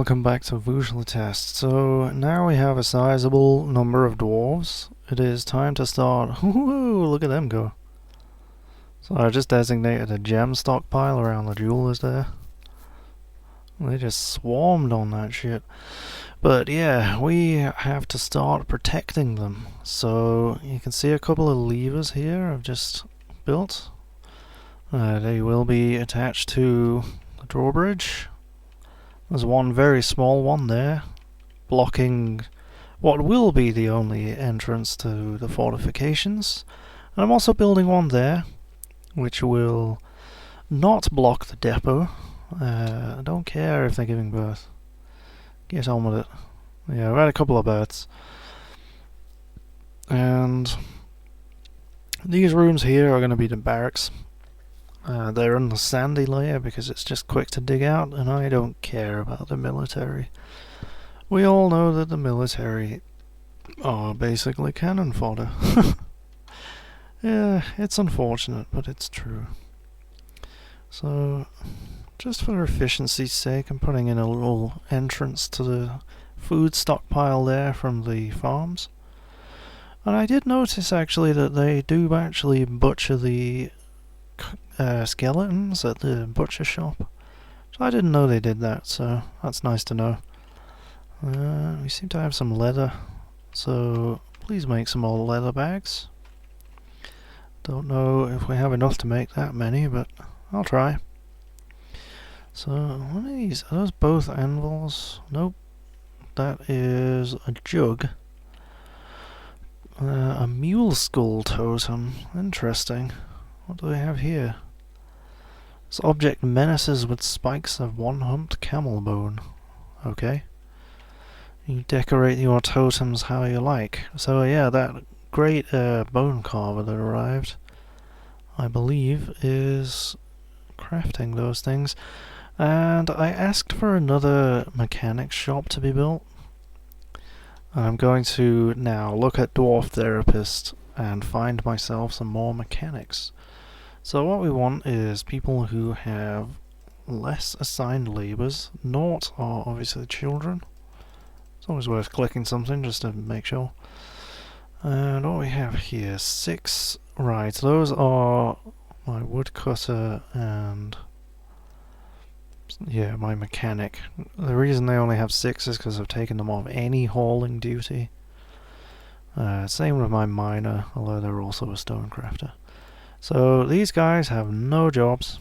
welcome back to Vúshlitast. So now we have a sizable number of dwarves. It is time to start. Woo! Look at them go. So I just designated a gem stockpile around the jewelers there. They just swarmed on that shit. But yeah, we have to start protecting them. So you can see a couple of levers here I've just built. They will be attached to the drawbridge. There's one very small one there, blocking what will be the only entrance to the fortifications. And I'm also building one there, which will not block the depot. I don't care if they're giving birth. Get on with it. Yeah, I've had a couple of births. And these rooms here are going to be the barracks. They're in the sandy layer because it's just quick to dig out, and I don't care about the military. We all know that the military are basically cannon fodder. Yeah, it's unfortunate, but it's true. So, just for efficiency's sake, I'm putting in a little entrance to the food stockpile there from the farms. And I did notice actually that they do actually butcher the skeletons at the butcher shop. So I didn't know they did that, so that's nice to know. We seem to have some leather, so please make some more leather bags. Don't know if we have enough to make that many, but I'll try. So, what are these? Are those both anvils? Nope. That is a jug. A mule skull totem. Interesting. What do they have here? This object menaces with spikes of one-humped camel bone. Okay. You decorate your totems how you like. So yeah, that great bone carver that arrived, I believe, is crafting those things. And I asked for another mechanics shop to be built. I'm going to now look at Dwarf Therapist and find myself some more mechanics. So what we want is people who have less assigned labours. Naught are obviously children. It's always worth clicking something just to make sure. And what we have here, 6. Right, those are my woodcutter and yeah, my mechanic. The reason they only have 6 is because I've taken them off any hauling duty. Same with my miner, although they're also a stonecrafter. So these guys have no jobs.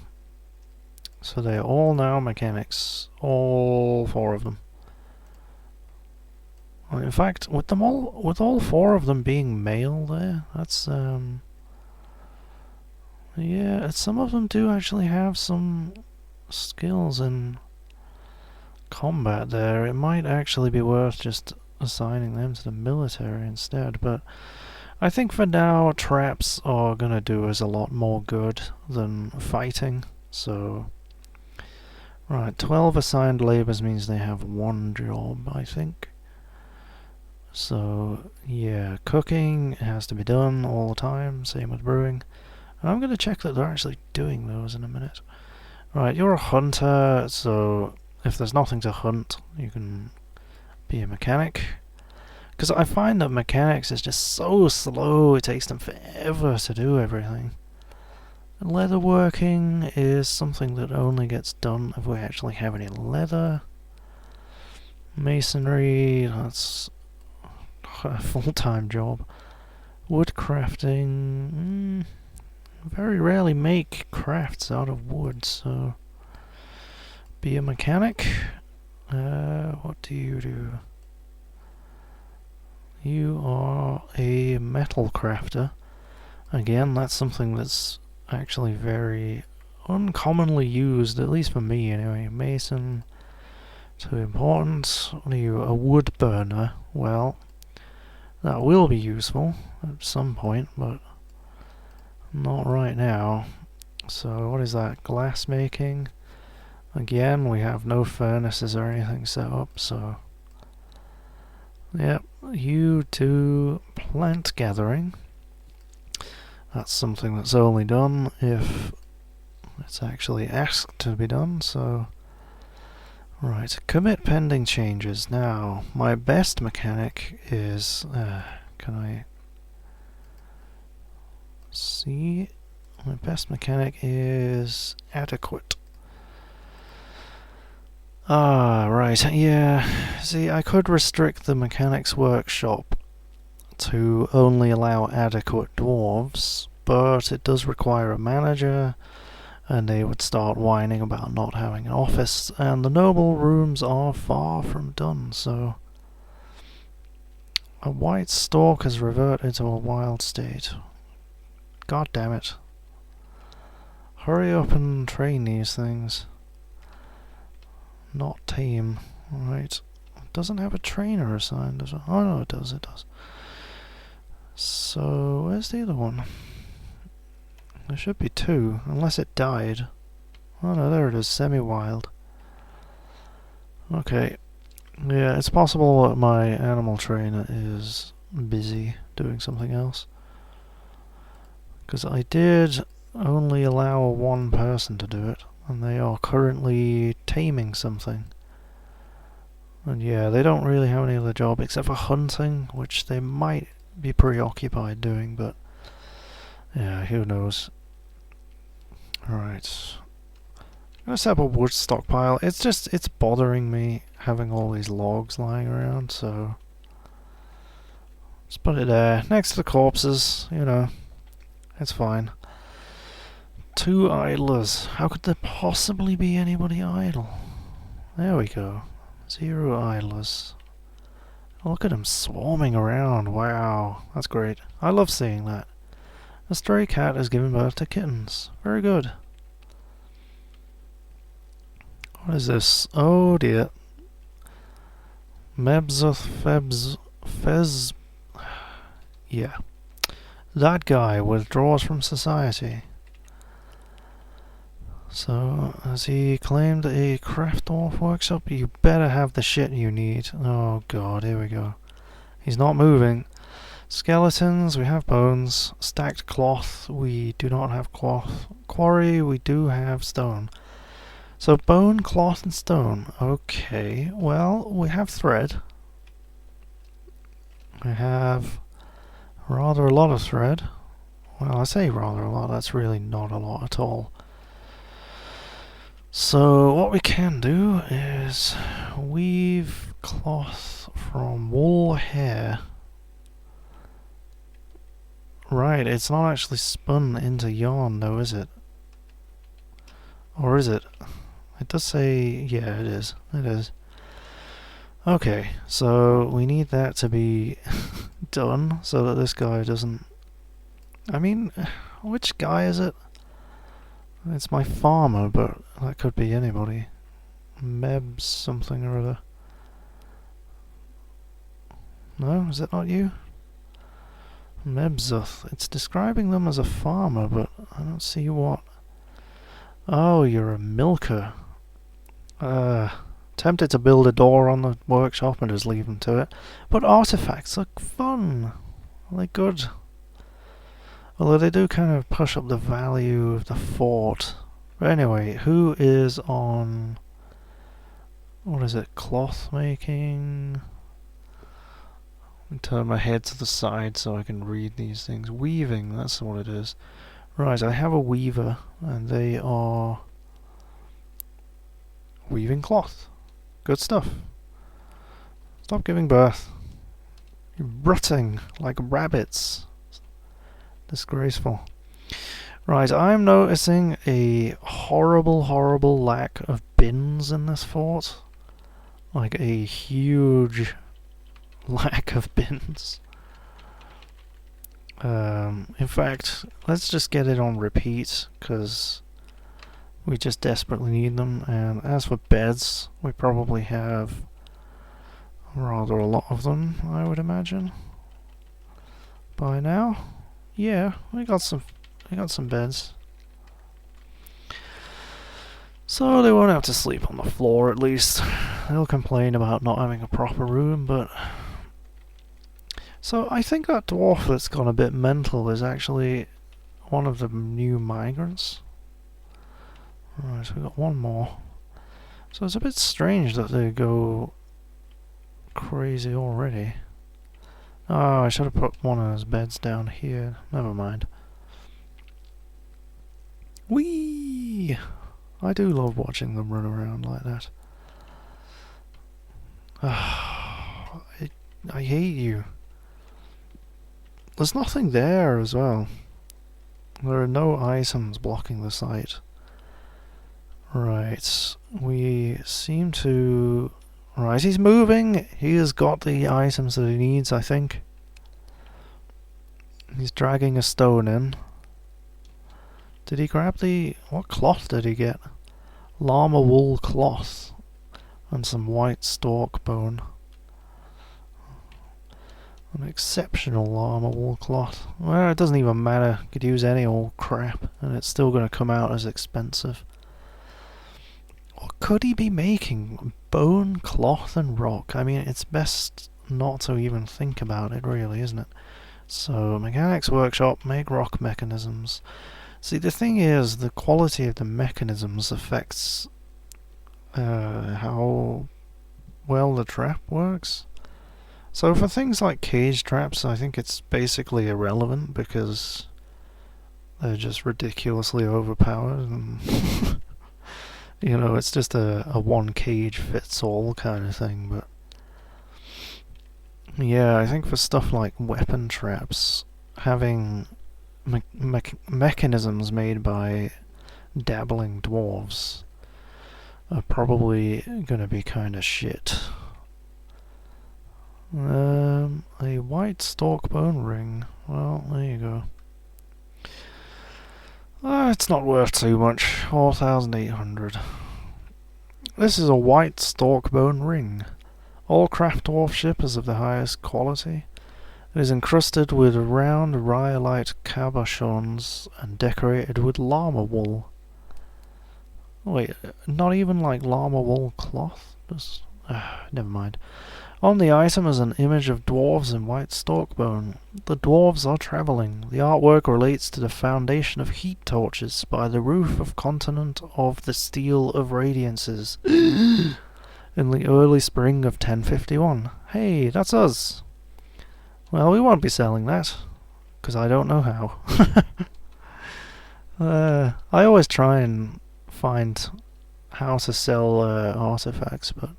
So they're all now mechanics. All 4 of them. Well, in fact, with all 4 of them being male there, that's yeah, some of them do actually have some skills in combat there. It might actually be worth just assigning them to the military instead, but I think for now traps are gonna do us a lot more good than fighting. So right, 12 assigned labours means they have 1 job, I think. So yeah, cooking has to be done all the time, same with brewing. And I'm gonna check that they're actually doing those in a minute. Right, you're a hunter, so if there's nothing to hunt, you can be a mechanic. Because I find that mechanics is just so slow, it takes them forever to do everything. And leatherworking is something that only gets done if we actually have any leather. Masonry, that's a full-time job. Woodcrafting, very rarely make crafts out of wood, so be a mechanic. What do you do? You are a metal crafter. Again, that's something that's actually very uncommonly used, at least for me anyway. Mason, too important. What are you? A wood burner. Well, that will be useful at some point, but not right now. So what is that? Glass making. Again, we have no furnaces or anything set up, so yep, you do plant gathering. That's something that's only done if it's actually asked to be done, so Right, commit pending changes. Now, my best mechanic is... can I... see? My best mechanic is... adequate. Ah, right, yeah. See, I could restrict the mechanics workshop to only allow adequate dwarves, but it does require a manager, and they would start whining about not having an office, and the noble rooms are far from done, so... A white stalk has reverted to a wild state. God damn it. Hurry up and train these things. Not tame. Right. It doesn't have a trainer assigned, does it? Oh no, it does, it does. So, where's the other one? There should be two, unless it died. Oh no, there it is, semi-wild. Okay. Yeah, it's possible that my animal trainer is busy doing something else. Because I did only allow one person to do it, and they are currently taming something. And yeah, they don't really have any other job except for hunting, which they might be preoccupied doing, but yeah, who knows. Alright. I'm gonna set up a wood stockpile. It's bothering me having all these logs lying around, so just put it there, next to the corpses, you know. It's fine. 2 idlers. How could there possibly be anybody idle? There we go. 0 idlers. Look at them swarming around. Wow, that's great. I love seeing that. A stray cat has given birth to kittens. Very good. What is this? Oh dear. Fez. Yeah. That guy withdraws from society. So, has he claimed a craft dwarf workshop? You better have the shit you need. Oh god, here we go. He's not moving. Skeletons, we have bones. Stacked cloth, we do not have cloth. Quarry, we do have stone. So bone, cloth and stone. Okay, well, we have thread. We have rather a lot of thread. Well, I say rather a lot, that's really not a lot at all. So what we can do is weave cloth from wool hair. Right, it's not actually spun into yarn though, is it? Or is it? It does say, yeah, it is. It is. Okay, so we need that to be done so that this guy doesn't... I mean, which guy is it? It's my farmer, but that could be anybody. Mebs something or other. No, is it not you? Mebzuth. It's describing them as a farmer, but I don't see what. Oh, you're a milker. Tempted to build a door on the workshop and just leave them to it. But artifacts look fun. Are they good? Although they do kind of push up the value of the fort. But anyway, who is on... what is it? Cloth making? Let me turn my head to the side so I can read these things. Weaving, that's what it is. Right, I have a weaver, and they are weaving cloth. Good stuff. Stop giving birth. You're rutting like rabbits. Disgraceful. Right, I'm noticing a horrible, horrible lack of bins in this fort. Like a huge lack of bins. In fact, let's just get it on repeat, because we just desperately need them. And as for beds, we probably have rather a lot of them, I would imagine, by now. Yeah, we got some beds. So they won't have to sleep on the floor, at least. They'll complain about not having a proper room, but... So I think that dwarf that's gone a bit mental is actually one of the new migrants. Right, so we've got one more. So it's a bit strange that they go crazy already. Oh, I should have put one of those beds down here. Never mind. Whee! I do love watching them run around like that. I hate you. There's nothing there as well. There are no items blocking the site. Right, we seem to... Right, he's moving. He has got the items that he needs, I think. He's dragging a stone in. Did he grab the... What cloth did he get? Llama wool cloth. And some white stork bone. An exceptional llama wool cloth. Well, it doesn't even matter. Could use any old crap, and it's still going to come out as expensive. What could he be making? Bone, cloth, and rock. I mean, it's best not to even think about it, really, isn't it? So, mechanics workshop, make rock mechanisms. See, the thing is, the quality of the mechanisms affects how well the trap works. So for things like cage traps, I think it's basically irrelevant because they're just ridiculously overpowered and you know, it's just a one cage fits all kind of thing. But yeah, I think for stuff like weapon traps, having mechanisms made by dabbling dwarves are probably gonna be kind of shit. A white stork bone ring. Well, there you go. It's not worth too much. 4,800. This is a white stork bone ring. All craft dwarf ship is of the highest quality. It is encrusted with round rhyolite cabochons and decorated with llama wool. Wait, not even like llama wool cloth? Just, never mind. On the item is an image of dwarves in white stork bone. The dwarves are travelling. The artwork relates to the foundation of heat torches by the roof of continent of the Steel of Radiances in the early spring of 1051. Hey, that's us. Well, we won't be selling that, because I don't know how. I always try and find how to sell artifacts, but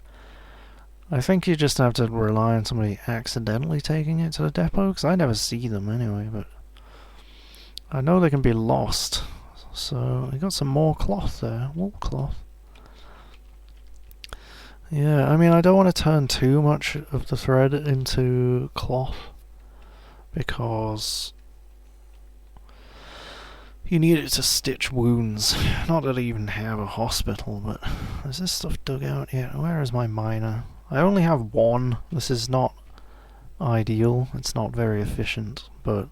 I think you just have to rely on somebody accidentally taking it to the depot, because I never see them anyway, but I know they can be lost. So, we got some more cloth there, wool cloth. Yeah, I mean, I don't want to turn too much of the thread into cloth, because you need it to stitch wounds. Not that I even have a hospital, but is this stuff dug out yet? Where is my miner? I only have one. This is not ideal. It's not very efficient, but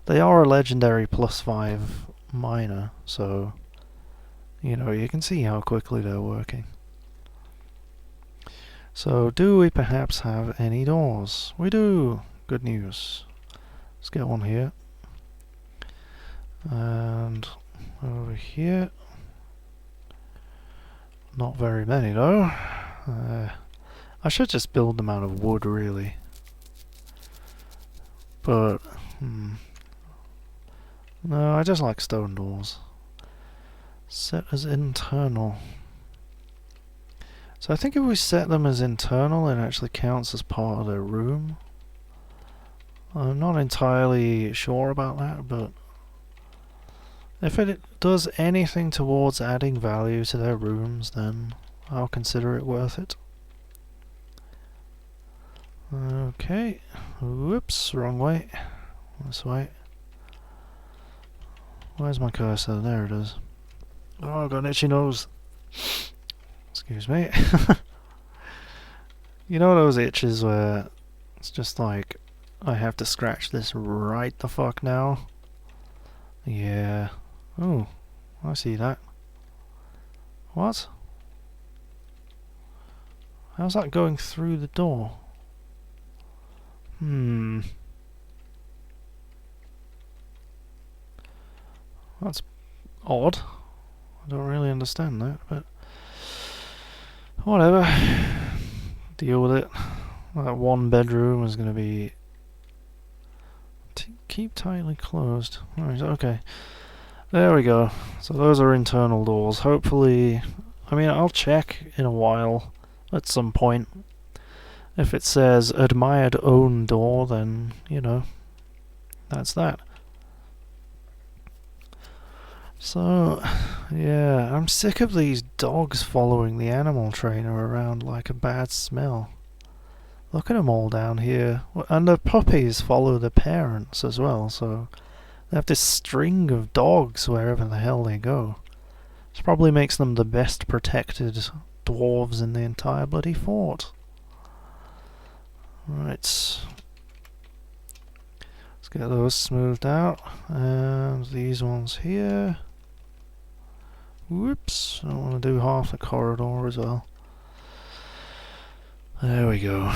they are a legendary +5 miner, so you know, you can see how quickly they're working. So, do we perhaps have any doors? We do! Good news. Let's get one here. And over here. Not very many though. I should just build them out of wood, really. But, no, I just like stone doors. Set as internal. So I think if we set them as internal, it actually counts as part of their room. I'm not entirely sure about that, but if it does anything towards adding value to their rooms, then I'll consider it worth it. Okay, whoops, wrong way. This way. Where's my cursor? There it is. Oh, I've got an itchy nose. Excuse me. You know those itches where it's just like, I have to scratch this right the fuck now? Yeah. Oh, I see that. What? How's that going through the door? That's odd. I don't really understand that, but Whatever. Deal with it. That one bedroom is going to be... keep tightly closed. Right, okay. There we go. So those are internal doors. Hopefully... I mean, I'll check in a while, at some point. If it says admired own door, then, you know, that's that. So, yeah, I'm sick of these dogs following the animal trainer around like a bad smell. Look at them all down here. And the puppies follow the parents as well, so they have this string of dogs wherever the hell they go. This probably makes them the best protected dwarves in the entire bloody fort. Right. Let's get those smoothed out. And these ones here. Whoops. I don't want to do half the corridor as well. There we go.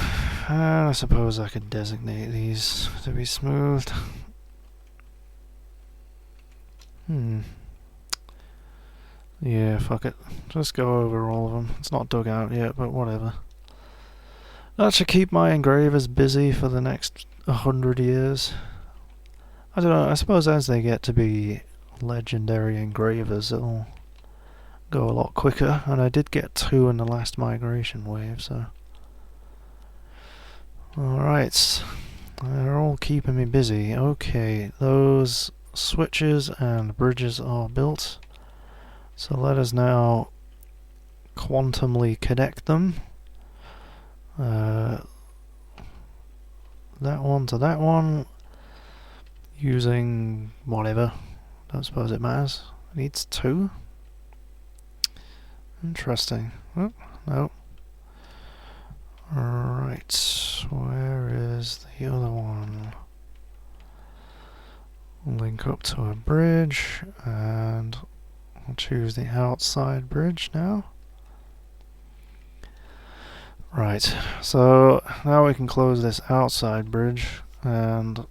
And I suppose I could designate these to be smoothed. Yeah, fuck it. Just go over all of them. It's not dug out yet, but whatever. That should keep my engravers busy for the next 100 years. I don't know, I suppose as they get to be legendary engravers, it'll go a lot quicker. And I did get 2 in the last migration wave, so... Alright. They're all keeping me busy. Okay, those switches and bridges are built. So let us now quantumly connect them. That one to that one. Using whatever. Don't suppose it matters. It needs 2. Interesting. Oh, no. Right. Where is the other one? Link up to a bridge and... I'll choose the outside bridge now. Right, so now we can close this outside bridge, and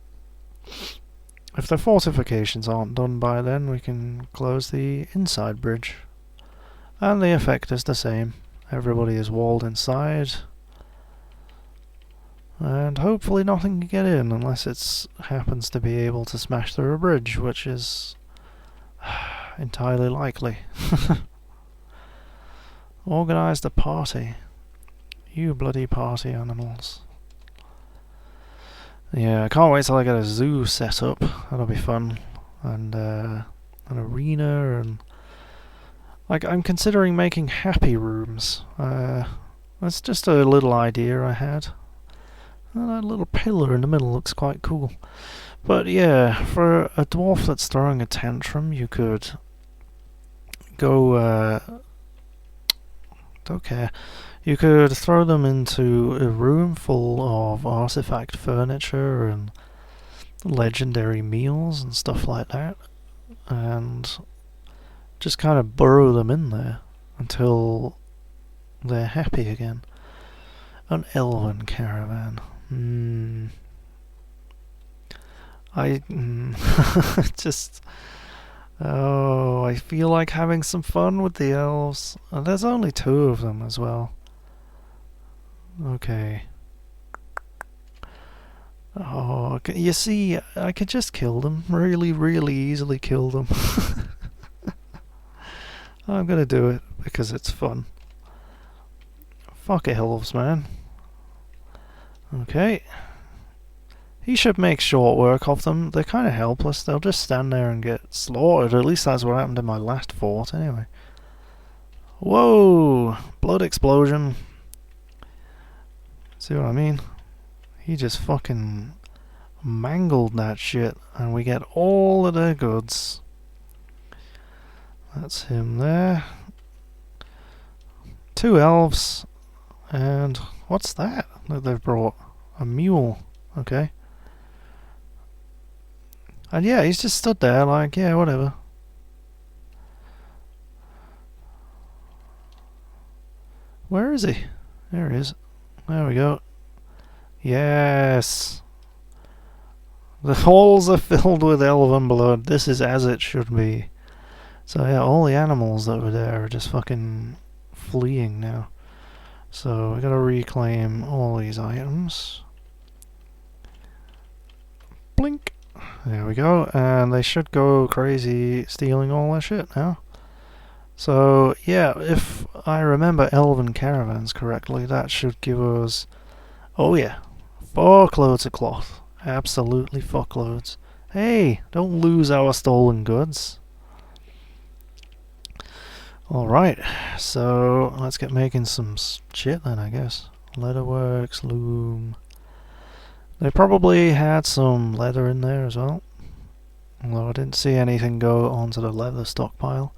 if the fortifications aren't done by then, we can close the inside bridge. And the effect is the same. Everybody is walled inside. And hopefully nothing can get in unless it happens to be able to smash through a bridge, which is... entirely likely. Organise the party. You bloody party animals. Yeah, I can't wait till I get a zoo set up. That'll be fun. And an arena and... Like, I'm considering making happy rooms. That's just a little idea I had. And that little pillar in the middle looks quite cool. But yeah, for a dwarf that's throwing a tantrum, you could go, don't care. You could throw them into a room full of artifact furniture and legendary meals and stuff like that, and just kind of burrow them in there until they're happy again. An elven caravan. Just... Oh, I feel like having some fun with the elves. And there's only 2 of them as well. Okay. Oh, you see, I could just kill them. Really, really easily kill them. I'm gonna do it because it's fun. Fuck elves, man. Okay. He should make short work of them. They're kind of helpless. They'll just stand there and get slaughtered. At least that's what happened in my last fort, anyway. Whoa! Blood explosion. See what I mean? He just fucking mangled that shit, and we get all of their goods. That's him there. 2 elves. And what's that they've brought? A mule. Okay. And yeah, he's just stood there like, yeah, whatever. Where is he? There he is. There we go. Yes! The halls are filled with elven blood. This is as it should be. So yeah, all the animals that were there are just fucking fleeing now. So we gotta reclaim all these items. Blink! There we go, and they should go crazy stealing all their shit now. So yeah, if I remember elven caravans correctly, that should give us, oh yeah, fuckloads of cloth. Absolutely fuckloads. Hey, don't lose our stolen goods. Alright, so let's get making some shit then, I guess. Leatherworks, loom. They probably had some leather in there as well. Although I didn't see anything go onto the leather stockpile.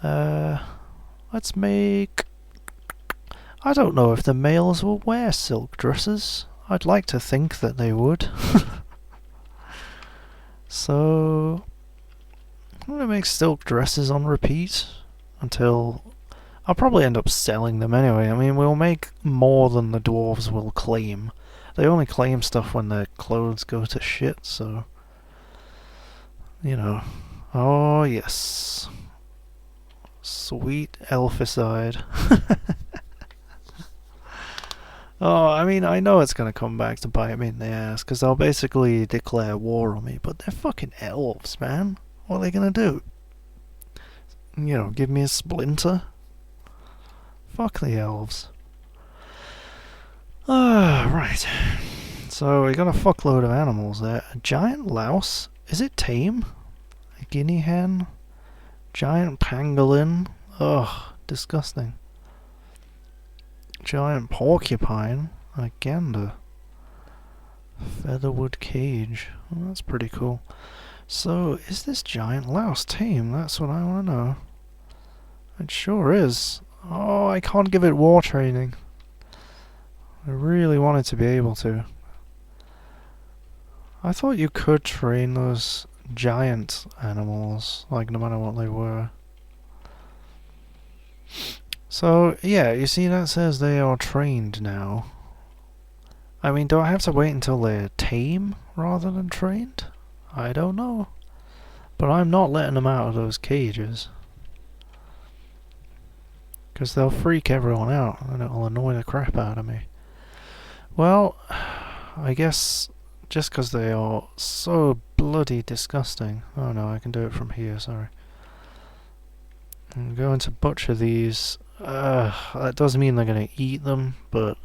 Let's make... I don't know if the males will wear silk dresses. I'd like to think that they would. So... I'm gonna make silk dresses on repeat until... I'll probably end up selling them anyway. I mean, we'll make more than the dwarves will claim. They only claim stuff when their clothes go to shit, so... You know. Oh, yes. Sweet elficide. Oh, I mean, I know it's gonna come back to bite me in the ass, because they'll basically declare war on me, but they're fucking elves, man. What are they gonna do? You know, give me a splinter? Fuck the elves. Ah, right. So we got a fuckload of animals there. A giant louse. Is it tame? A guinea hen? Giant pangolin. Ugh, disgusting. Giant porcupine. A gander. Featherwood cage. Well, that's pretty cool. So, is this giant louse tame? That's what I want to know. It sure is. Oh, I can't give it war training. I really wanted to be able to. I thought you could train those giant animals, like no matter what they were. So, yeah, you see that says they are trained now. I mean, do I have to wait until they're tame rather than trained? I don't know. But I'm not letting them out of those cages. Because they'll freak everyone out and it'll annoy the crap out of me. Well, I guess just because they are so bloody disgusting. Oh no, I can do it from here, sorry. I'm going to butcher these. That doesn't mean they're going to eat them, but...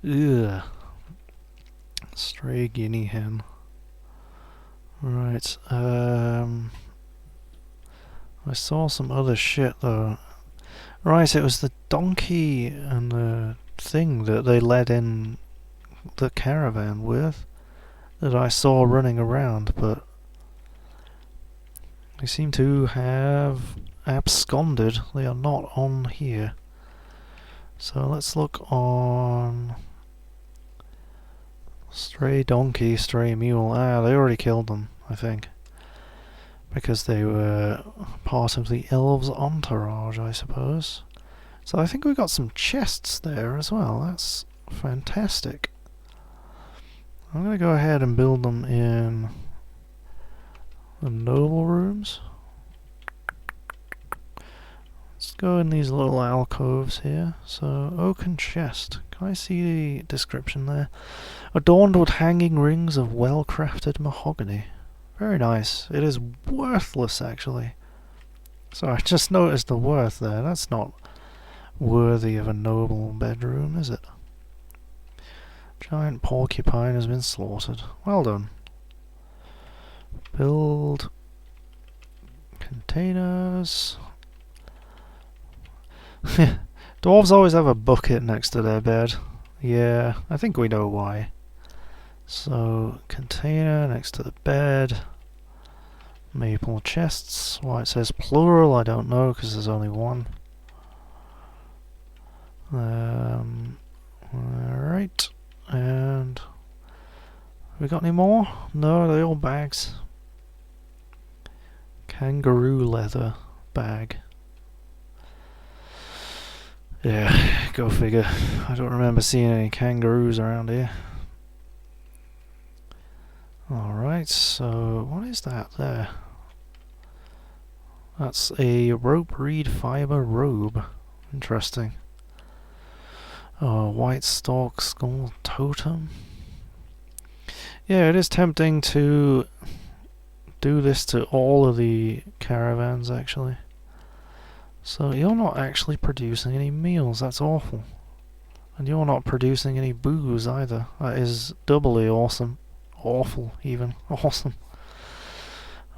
Ugh. Stray guinea hen. Right, I saw some other shit though. Right, it was the donkey and the thing that they led in the caravan with that I saw running around, but they seem to have absconded. They are not on here. So let's look on stray donkey, stray mule. Ah, they already killed them, I think. Because they were part of the elves' entourage, I suppose. So I think we got some chests there as well. That's fantastic. I'm going to go ahead and build them in the noble rooms. Let's go in these little alcoves here. So, oaken chest. Can I see the description there? Adorned with hanging rings of well-crafted mahogany. Very nice. It is worthless, actually. So I just noticed the worth there. That's not worthy of a noble bedroom, is it? Giant porcupine has been slaughtered. Well done. Build containers. Dwarves always have a bucket next to their bed. Yeah, I think we know why. So, container next to the bed. Maple chests. Why it says plural, I don't know, because there's only one. Alright. And... we got any more? No, they're all bags. Kangaroo leather bag. Yeah, go figure. I don't remember seeing any kangaroos around here. Alright, so what is that there? That's a rope reed fiber robe. Interesting. Oh, white stalk skull totem. Yeah, it is tempting to do this to all of the caravans, actually. So you're not actually producing any meals, that's awful. And you're not producing any booze either. That is doubly awesome. Awful, even. Awesome.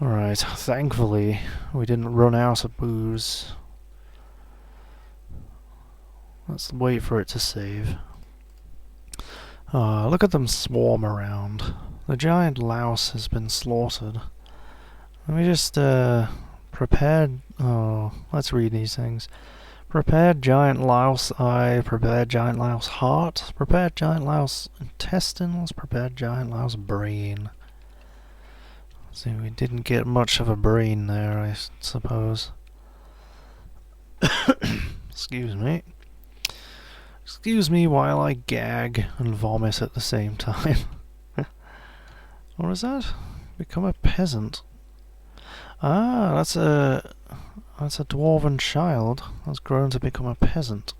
Alright, thankfully we didn't run out of booze. Let's wait for it to save. Look at them swarm around. The giant louse has been slaughtered. Let me just, prepared... Oh, let's read these things. Prepared giant louse eye, prepared giant louse heart, prepared giant louse intestines, prepared giant louse brain. See, we didn't get much of a brain there, I suppose. Excuse me. Excuse me while I gag and vomit at the same time. What is that? Become a peasant. Ah, that's a dwarven child that's grown to become a peasant.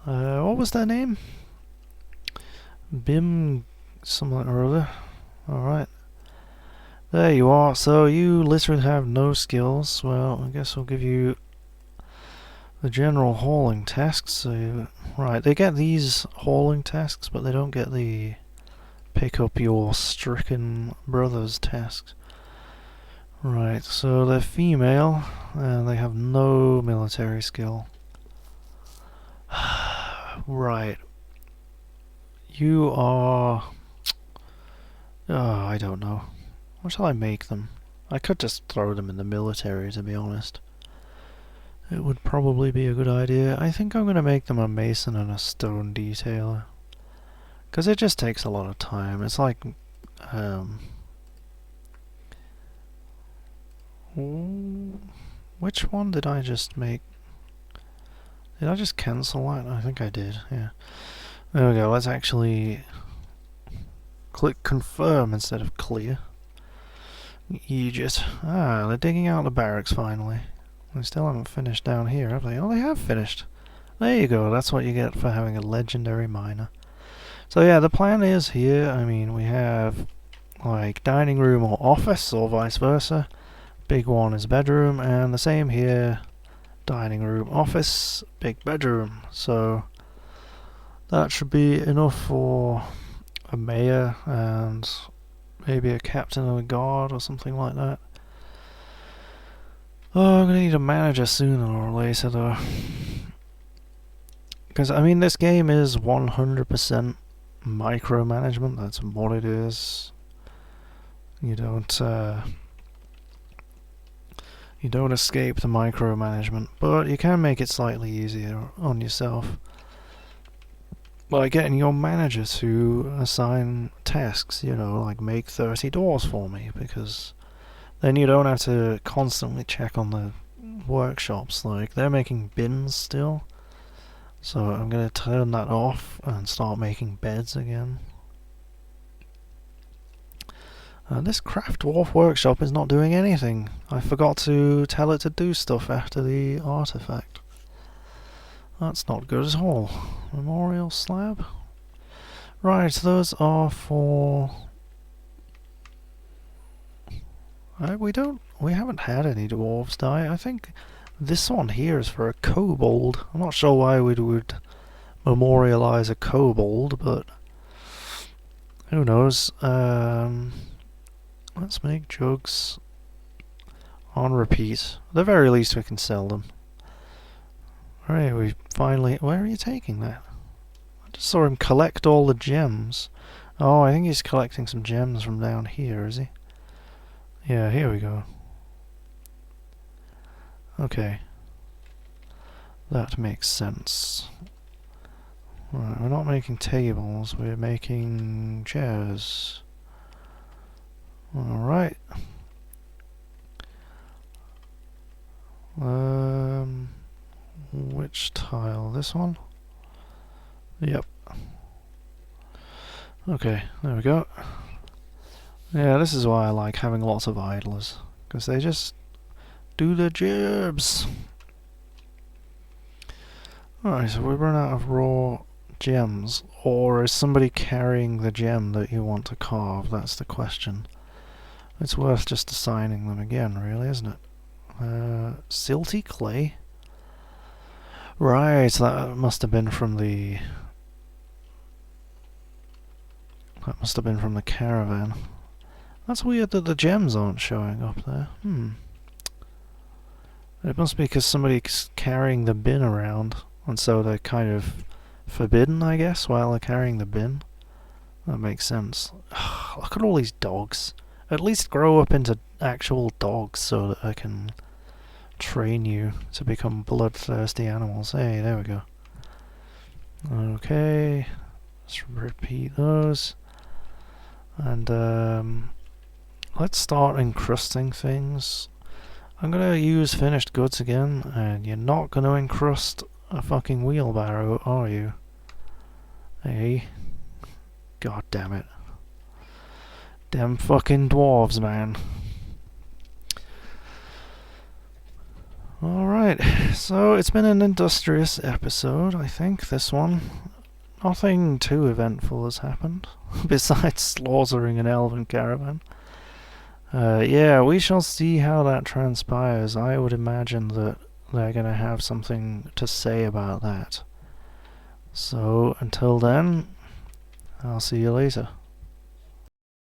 What was their name? Bim something or other. Alright. There you are. So you literally have no skills. Well, I guess we'll give you the general hauling tasks. So right, they get these hauling tasks, but they don't get the pick up your stricken brothers tasks. Right, so they're female, and they have no military skill. Right. You are... Oh, I don't know. What shall I make them? I could just throw them in the military, to be honest. It would probably be a good idea. I think I'm going to make them a mason and a stone detailer. Because it just takes a lot of time. It's like... which one did I just make? Did I just cancel that? I think I did, yeah. There we go, let's actually click confirm instead of clear. Egypt. Ah, they're digging out the barracks finally. They still haven't finished down here, have they? Oh, they have finished. There you go, that's what you get for having a legendary miner. So yeah, the plan is here, I mean, we have like dining room or office or vice versa. Big one is bedroom, and the same here, dining room, office, big bedroom. So that should be enough for a mayor and maybe a captain of the guard or something like that. Oh, I'm gonna need a manager sooner or later though. Because, I mean, this game is 100% micromanagement, that's what it is. You don't escape the micromanagement, but you can make it slightly easier on yourself by getting your manager to assign tasks, you know, like make 30 doors for me, because then you don't have to constantly check on the workshops. Like, they're making bins still, so I'm going to turn that off and start making beds again. This craft dwarf workshop is not doing anything. I forgot to tell it to do stuff after the artifact. That's not good at all. Memorial slab. Right, those are for... we haven't had any dwarves die. I think this one here is for a kobold. I'm not sure why we would memorialize a kobold, but who knows. Let's make jugs on repeat. At the very least we can sell them. Alright, we finally... Where are you taking that? I just saw him collect all the gems. Oh, I think he's collecting some gems from down here, is he? Yeah, here we go. Okay. That makes sense. Right, we're not making tables, we're making chairs. Alright. Which tile? This one? Yep. Okay, there we go. Yeah, this is why I like having lots of idlers, because they just do the jobs. Alright, so we've run out of raw gems. Or is somebody carrying the gem that you want to carve? That's the question. It's worth just assigning them again, really, isn't it? Silty clay? Right, that must have been from the... That must have been from the caravan. That's weird that the gems aren't showing up there. It must be because somebody's carrying the bin around, and so they're kind of forbidden, I guess, while they're carrying the bin. That makes sense. Look at all these dogs. At least grow up into actual dogs so that I can train you to become bloodthirsty animals. Hey, there we go. Okay, let's repeat those. And let's start encrusting things. I'm gonna use finished goods again, and you're not gonna encrust a fucking wheelbarrow, are you? Hey. God damn it. Damn fucking dwarves, man. Alright, so it's been an industrious episode, I think, this one. Nothing too eventful has happened, besides slaughtering an elven caravan. Yeah, we shall see how that transpires. I would imagine that they're going to have something to say about that. So, until then, I'll see you later.